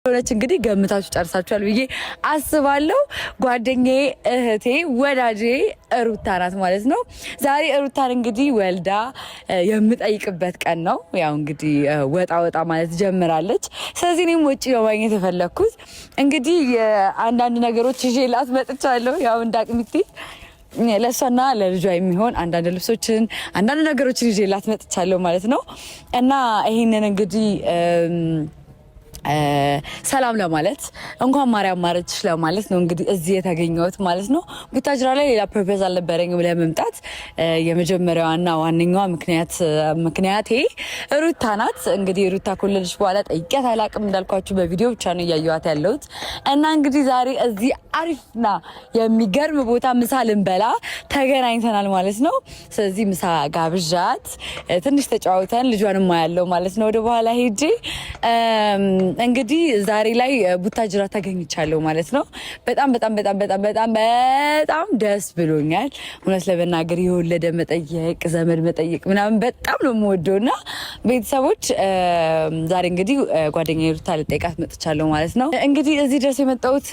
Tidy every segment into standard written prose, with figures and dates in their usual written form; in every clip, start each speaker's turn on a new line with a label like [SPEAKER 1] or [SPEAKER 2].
[SPEAKER 1] ሆነች እንግዲህ ገምታችሁ ጨርሳችኋል ብዬ አስባለሁ። ጓደኛዬ፣ እህቴ፣ ወዳጄ ሩታ ናት ማለት ነው። ዛሬ ሩታን እንግዲህ ወልዳ የምጠይቅበት ቀን ነው። ያው እንግዲህ ወጣ ማለት ጀምራለች። ስለዚህ እኔም ውጪ ነው ማግኘት የፈለኩት። እንግዲህ አንዳንድ ነገሮች ይዤላት መጥቻለሁ። ያው እንዳቅሚቲ ለሷና ለልጇ የሚሆን አንዳንድ ልብሶችን አንዳንድ ነገሮችን ይዤላት መጥቻለሁ ማለት ነው። እና ይሄንን እንግዲህ ሰላም ለማለት እንኳን ማርያም ማረችሽ ለማለት ነው እንግዲህ እዚህ የተገኘሁት ማለት ነው። ቡታጅራ ላይ ሌላ ፐርፐዝ አልነበረኝም ለመምጣት። የመጀመሪያዋና ዋነኛዋ ምክንያቴ ሩታ ናት። እንግዲህ ሩታ ከወለደች በኋላ ጠይቂያት አላቅም፣ እንዳልኳችሁ በቪዲዮ ብቻ ነው እያየኋት ያለሁት። እና እንግዲህ ዛሬ እዚህ አሪፍና የሚገርም ቦታ ምሳ ልንበላ ተገናኝተናል ማለት ነው። ስለዚህ ምሳ ጋብዣት ትንሽ ተጫውተን ልጇንማ ያለው ማለት ነው ወደ በኋላ ሄጄ እንግዲህ ዛሬ ላይ ቡታጅራ ተገኝቻለሁ ማለት ነው። በጣም ደስ ብሎኛል። እውነት ለመናገር የወለደ መጠየቅ ዘመድ መጠየቅ ምናምን በጣም ነው የምወደውና ቤተሰቦች ዛሬ እንግዲህ ጓደኛዬ ሩታ ልጠይቃት መጥቻለሁ ማለት ነው። እንግዲህ እዚህ ድረስ የመጣሁት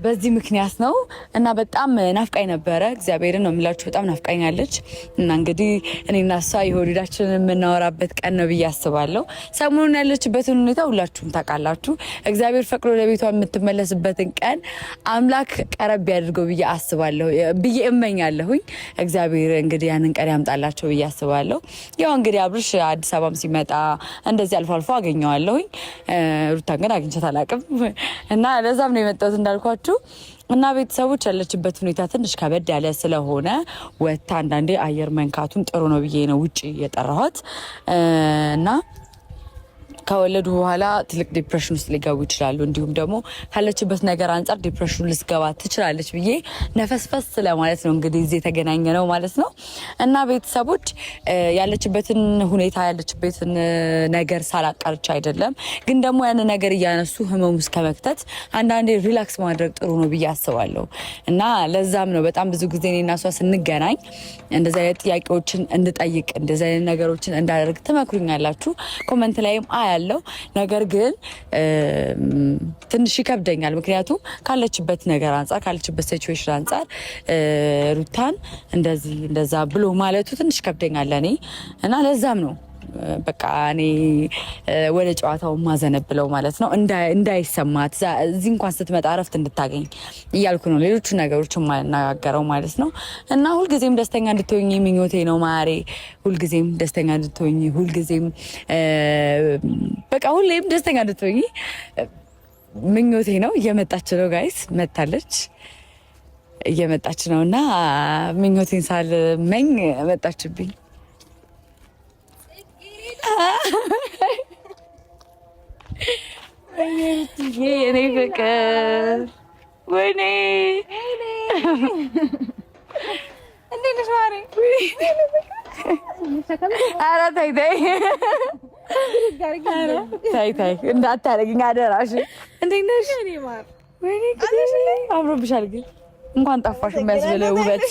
[SPEAKER 1] በዚህ ምክንያት ነው እና በጣም ናፍቃኝ ነበረ። እግዚአብሔርን ነው የምላችሁ፣ በጣም ናፍቃኛለች እና እንግዲህ እኔና እሷ የሆዳችንን የምናወራበት ቀን ነው ብዬ አስባለሁ። ሰሞኑን ያለችበትን ሁኔታ ሁላችሁም ታውቃላችሁ። እግዚአብሔር ፈቅዶ ለቤቷ የምትመለስበትን ቀን አምላክ ቀረብ ያድርገው ብዬ አስባለሁ ብዬ እመኛለሁኝ። እግዚአብሔር እንግዲህ ያንን ቀን ያምጣላቸው ብዬ አስባለሁ። ያው እንግዲህ አብርሽ አዲስ አበባም ሲመጣ እንደዚህ አልፎ አልፎ አገኘዋለሁኝ። ሩታን ግን አግኝቻት አላውቅም እና ለዛም ነው የመጣሁት እንዳልኳችሁ። እና ቤተሰቦች ያለችበት ሁኔታ ትንሽ ከበድ ያለ ስለሆነ ወታ አንዳንዴ አየር መንካቱን ጥሩ ነው ብዬ ነው ውጪ የጠራኋት እና ከወለዱ በኋላ ትልቅ ዲፕሬሽን ውስጥ ሊገቡ ይችላሉ። እንዲሁም ደግሞ ካለችበት ነገር አንጻር ዲፕሬሽን ልትገባ ትችላለች ብዬ ነፈስፈስ ስለማለት ነው እንግዲህ እዚህ የተገናኘ ነው ማለት ነው። እና ቤተሰቦች ያለችበትን ሁኔታ ያለችበትን ነገር ሳላቃርቻ አይደለም፣ ግን ደግሞ ያን ነገር እያነሱ ህመሙ ውስጥ ከመክተት አንዳንዴ ሪላክስ ማድረግ ጥሩ ነው ብዬ አስባለሁ። እና ለዛም ነው በጣም ብዙ ጊዜ እኔና እሷ ስንገናኝ እንደዚህ አይነት ጥያቄዎችን እንድጠይቅ እንደዚህ አይነት ነገሮችን እንዳደርግ ትመክሩኛላችሁ። ኮመንት ላይም ያለው ነገር ግን ትንሽ ይከብደኛል። ምክንያቱም ካለችበት ነገር አንጻር ካለችበት ሲቹዌሽን አንጻር ሩታን እንደዛ ብሎ ማለቱ ትንሽ ይከብደኛል ለኔ እና ለዛም ነው በቃ እኔ ወደ ጨዋታው ማዘነብለው ማለት ነው። እንዳይሰማት እዚህ እንኳን ስትመጣ እረፍት እንድታገኝ እያልኩ ነው ሌሎቹ ነገሮችን ማናገረው ማለት ነው። እና ሁልጊዜም ደስተኛ እንድትሆኝ ምኞቴ ነው ማሬ። ሁልጊዜም ደስተኛ እንድትሆኝ ሁልጊዜም በቃ ሁሌም ደስተኛ እንድትሆኝ ምኞቴ ነው። እየመጣች ነው ጋይስ፣ መጣለች፣ እየመጣች ነው እና ምኞቴን ሳልመኝ መጣችብኝ። እኔ ፍቅር ወይኔ እንዴት ነሽ ማሬ? ኧረ ተይ እንዳታረጊኝ አደራሽ። እንዴት ነሽ? ወይኔ አምሮብሻል ግን እንኳን ጠፋሽ የሚያስብለው ውበት።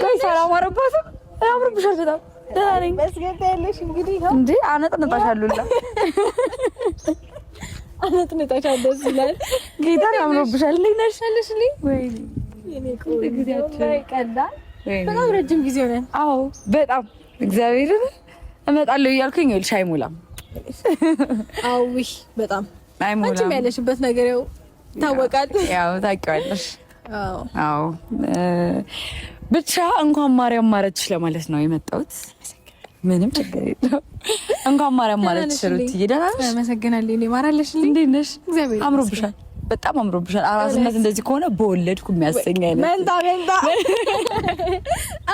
[SPEAKER 1] ቆይ ሰላም አረባትም አምሮብሻል በጣም ደህና ነኝ። መስገድ ያለሽ እንግዲህ ነው እንዴ? አነጥንጣሻለሁ አነጥንጣሻለሁ። ደስ ይላል። ጌታ አምሮብሻል። እንዴት ነሽ? አለሽልኝ? ወይኔ የኔ ቆንጆ ጊዜያችን ቀዳ በጣም ረጅም ጊዜ ሆነ። አዎ በጣም እግዚአብሔርን እመጣለሁ እያልኩኝ ይልሽ አይሞላም። አዊ በጣም አይሞላም። አንቺም ያለሽበት ነገር ያው ታወቃል። ያው ታውቂዋለሽ። አዎ ብቻ እንኳን ማርያም ማረችሽ ለማለት ነው የመጣሁት። ምንም ችግር የለው። እንኳን ማርያም ማረችሽ ሩትዬ። ደህና ነሽ? አመሰግናለሁ። እኔ ማራለሽልኝ። እንዴት ነሽ? እግዚአብሔር አምሮብሻል፣ በጣም አምሮብሻል። አራስነት እንደዚህ ከሆነ በወለድኩ የሚያሰኝ አይነት መንታ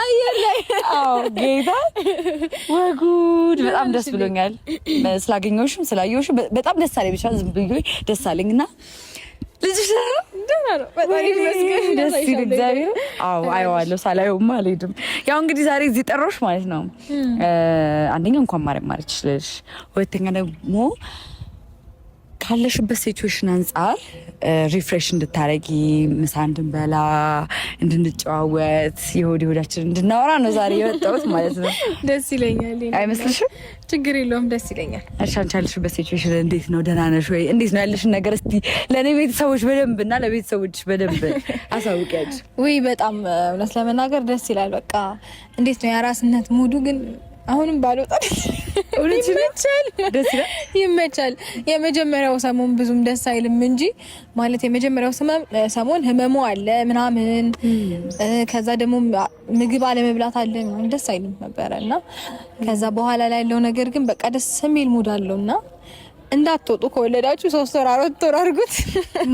[SPEAKER 1] አየር ላይ አዎ፣ ጌታ ወጉድ በጣም ደስ ብሎኛል። ስላገኘሁሽም ስላየሁሽም በጣም ደስ አለኝ። ብቻ ዝም ብዬ ደስ አለኝና ልጅሽ ደህና ነው። በጣም ይመስገን። ደስ ይል እግዚአብሔር። አዎ አየዋለሁ፣ ሳላየውማ አልሄድም። ያው እንግዲህ ዛሬ እዚህ ጠሮሽ ማለት ነው። አንደኛ እንኳን ማርያም ማረችሽ ልልሽ፣ ሁለተኛ ደግሞ ካለሽበት ሲቹዌሽን አንጻር ሪፍሬሽ እንድታረጊ ምሳ እንድንበላ እንድንጨዋወት የሆዳችን እንድናወራ ነው ዛሬ የመጣሁት ማለት ነው። ደስ ይለኛል። አይመስልሽም?
[SPEAKER 2] ችግር የለውም ደስ ይለኛል።
[SPEAKER 1] እሺ አንቺ ያለሽበት ሲቹዌሽን እንዴት ነው? ደህና ነሽ ወይ? እንዴት ነው ያለሽን ነገር እስቲ ለኔ ቤተሰቦች በደንብ እና ለቤተሰቦች በደንብ አሳውቂያለሽ።
[SPEAKER 2] ወይ በጣም እውነት ለመናገር ደስ ይላል። በቃ እንዴት ነው የአራስነት ሙዱ ግን አሁንም ባልወጣ ይመቻል፣ ደስ ይላል፣ ይመቻል። የመጀመሪያው ሰሞን ብዙም ደስ አይልም እንጂ ማለት የመጀመሪያው ሰሞን ህመሙ አለ ምናምን፣ ከዛ ደግሞ ምግብ አለመብላት አለ ምናምን ደስ አይልም ነበረና ከዛ በኋላ ላይ ያለው ነገር ግን በቃ ደስ የሚል ሙድ አለውና እንዳትወጡ ከወለዳችሁ 3 ወር 4 ወር አድርጉት።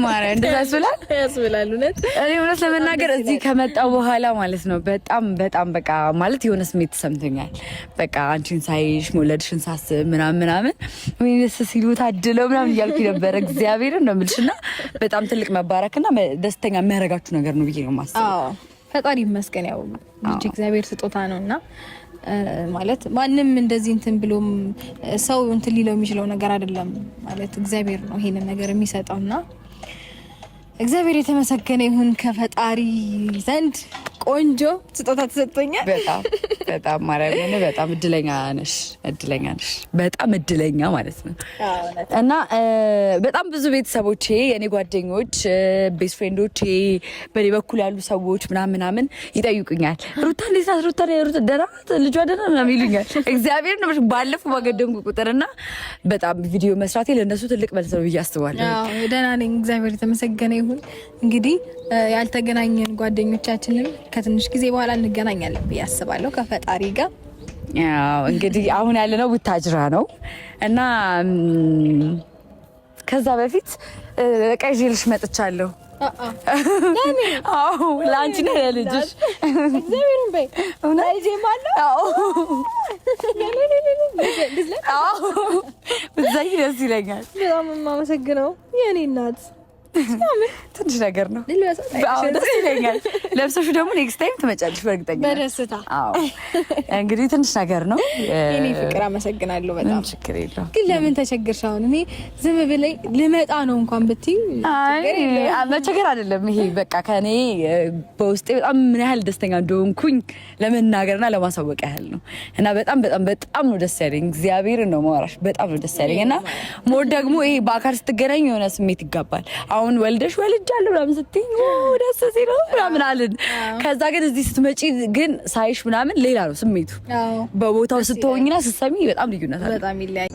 [SPEAKER 1] ማርያም እንደዛ ያስብላል። እኔ እውነት ለመናገር እዚህ ከመጣው በኋላ ማለት ነው በጣም በቃ ማለት የሆነ ስሜት ተሰምቶኛል። በቃ አንቺን ሳይሽ መውለድሽን ሳስብ ምናምን ወይስ ሲሉ ታድለው ምናምን እያልኩ ነበር። እግዚአብሔርን ነው የምልሽና በጣም ትልቅ መባረክና ደስተኛ የሚያደርጋችሁ ነገር ነው ብዬ ነው የማስበው።
[SPEAKER 2] አዎ ፈጣሪ ይመስገን። ያው ልጅ እግዚአብሔር ስጦታ ነውና ማለት ማንም እንደዚህ እንትን ብሎም ሰው እንትን ሊለው የሚችለው ነገር አይደለም። ማለት እግዚአብሔር ነው ይሄንን ነገር የሚሰጠውና እግዚአብሔር የተመሰገነ ይሁን። ከፈጣሪ ዘንድ ቆንጆ ስጦታ ተሰጥቶኛል።
[SPEAKER 1] በጣም ማርያም በጣም እድለኛ ነሽ፣ በጣም እድለኛ ማለት ነው። እና በጣም ብዙ ቤተሰቦቼ፣ የኔ ጓደኞች፣ ቤስት ፍሬንዶቼ፣ በኔ በኩል ያሉ ሰዎች ምናምን ይጠይቁኛል፣ ሩታ እንዴት ናት? ሩታ ደህና ናት? ልጇ ደህና ነው ይሉኛል። እግዚአብሔር ነው ባለፈው ባገደምኩ ቁጥርና በጣም ቪዲዮ መስራቴ ለነሱ ትልቅ መልስ ነው ብዬ አስባለሁ።
[SPEAKER 2] ደህና ነኝ፣ እግዚአብሔር የተመሰገነ ይሁን። እንግዲህ ያልተገናኘን ጓደኞቻችንን ከትንሽ ጊዜ በኋላ እንገናኛለን ብዬ አስባለሁ ከፈጣሪ ጋር።
[SPEAKER 1] ያው እንግዲህ አሁን ያለነው ቡታጅራ ነው እና ከዛ በፊት ዕቃ ይዤልሽ መጥቻለሁ። አዎ ለአንቺ ነው ለልጅሽ።
[SPEAKER 2] እግዚአብሔርን በይ ወላሂ ማለት አዎ
[SPEAKER 1] ብዛይ ደስ ይለኛል።
[SPEAKER 2] በጣም የማመሰግነው የኔ እናት።
[SPEAKER 1] ትንሽ ነገር ነው። አዎ ደስ ይለኛል። ለብሰሽ ደግሞ ኔክስት ታይም ትመጫለሽ በእርግጠኛ
[SPEAKER 2] በደስታ።
[SPEAKER 1] አዎ እንግዲህ ትንሽ ነገር ነው።
[SPEAKER 2] የኔ ፍቅር አመሰግናለሁ በጣም።
[SPEAKER 1] ችግር የለውም።
[SPEAKER 2] ግን ለምን ተቸገርሽ? አሁን እኔ ዝም ብለኝ ልመጣ ነው እንኳን ብትይ
[SPEAKER 1] መቸገር አይደለም ይሄ በቃ ከኔ በውስጤ በጣም ምን ያህል ደስተኛ እንደሆንኩኝ ለመናገርና ለማሳወቅ ያህል ነው። እና በጣም ነው ደስ ያለኝ። እግዚአብሔርን ነው ማወራሽ። በጣም ነው ደስ ያለኝ እና ሞር ደግሞ ይሄ በአካል ስትገናኝ የሆነ ስሜት ይጋባል። አሁን ወልጃለሁ ምናምን ስትይኝ ደስ ሲል ምናምን አልን። ከዛ ግን እዚህ ስትመጪ ግን ሳይሽ ምናምን ሌላ ነው ስሜቱ። በቦታው ስትሆኝና ስትሰሚ በጣም ልዩነት አለ።
[SPEAKER 2] በጣም ይለያል።